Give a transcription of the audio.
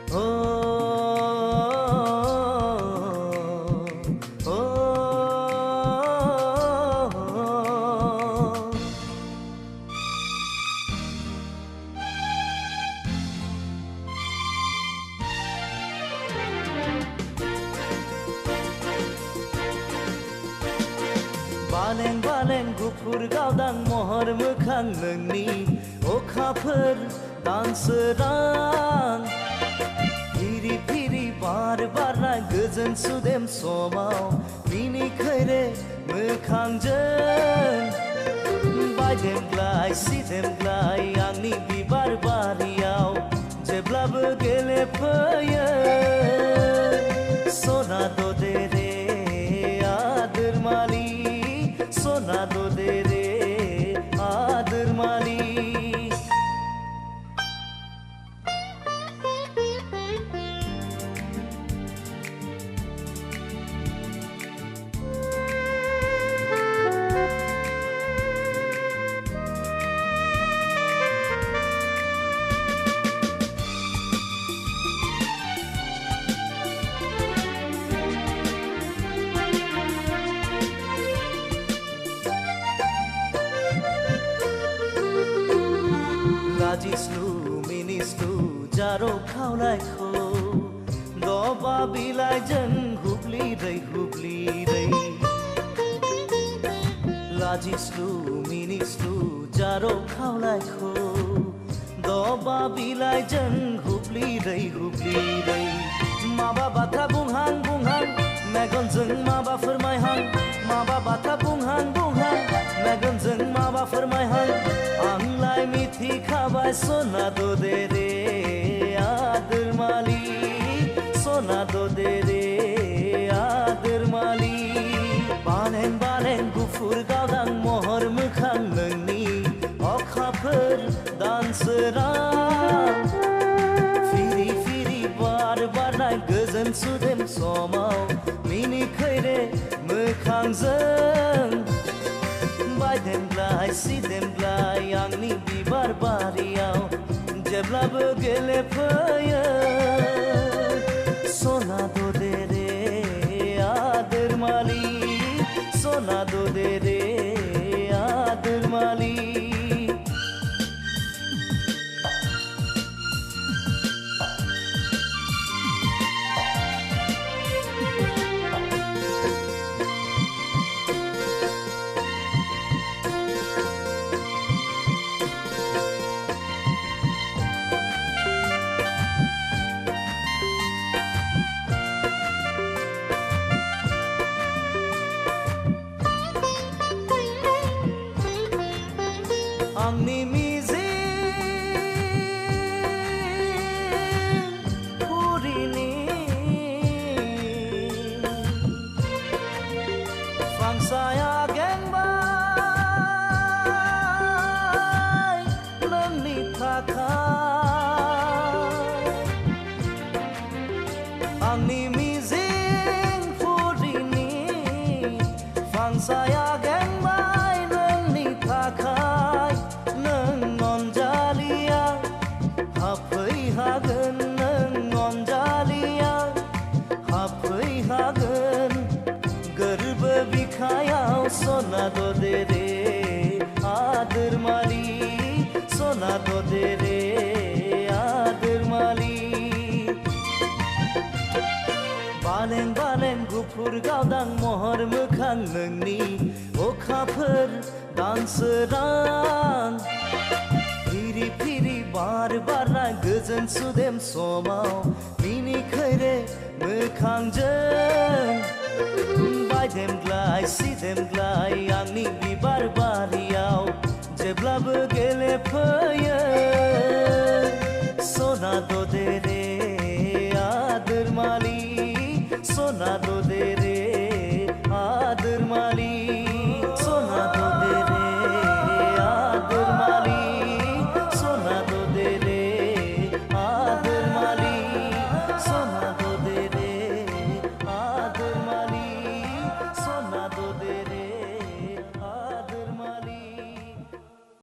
ओ ओ बालें बालें गुफुर गावदां महर मोखां नोंनि अखाफोर दानसोरां फिरि फिरि बार बारनाय गोजोन सुदेम समाव मिनिखैरे मोखांजों बायदेमग्लाय सिदेमग्लाय आंनि बिबार बारियाव जेब्लाबो गेलेफैयो सना दे रे आदोर मालि सना दे रे आदोर मालि लाजिस्लु मिनिस्लु जारो खावलायखौ दबा बिलाइजों हुब्लिरै लाजिस्लु मिनिस्लु जारो खावलायखौ दबा बिलाइजों हुब्लिरै माबा बाथ्रा बुंहां मेगनजों माबा फोरमायहां माबा बाथ्रा बुंहां मेगनजों माबा फोरमायहां आंलाय मिथिखाबाय सना दे रे आदोर मालि सना दे रे आदोर मालि बालें बालें गुफुर गावदां महर मोखां नोंनि अखाफोर दानसोरां फिरि फिरि बार बारनाय गोजोन सुदेम समाव मिनिखैरे मोखांजों बायदेमग्लाय सिदेमग्लाय आंनि बिबार बारियाव जेब्लाबो गेलेफैयो सना दे रे आदोर मालि सना दे रे आदोर मालि आंनि मिजिं पुरिनि फांसाया गेंबाय नोंनि थाखाय आंनि मिजिं पुरिनि फांसाया गेंबाय नोंनि थाखाय हाफैहागोन नों अनजालिया हाफैहागोन गोरबो बिखायाव सना दे रे आदोर मालि सना दे रे आदोर मालि बालें बालें गुफुर गावदां महर मोखां नोंनि अखाफोर दानसोरां फिरि फिरि बार बारनाय गोजोन सुदेम समाव मिनिखैरे मोखांजों बायदेमग्लाय सिदेमग्लाय आंनि बिबार बारियाव जेब्लाबो गेलेफैयो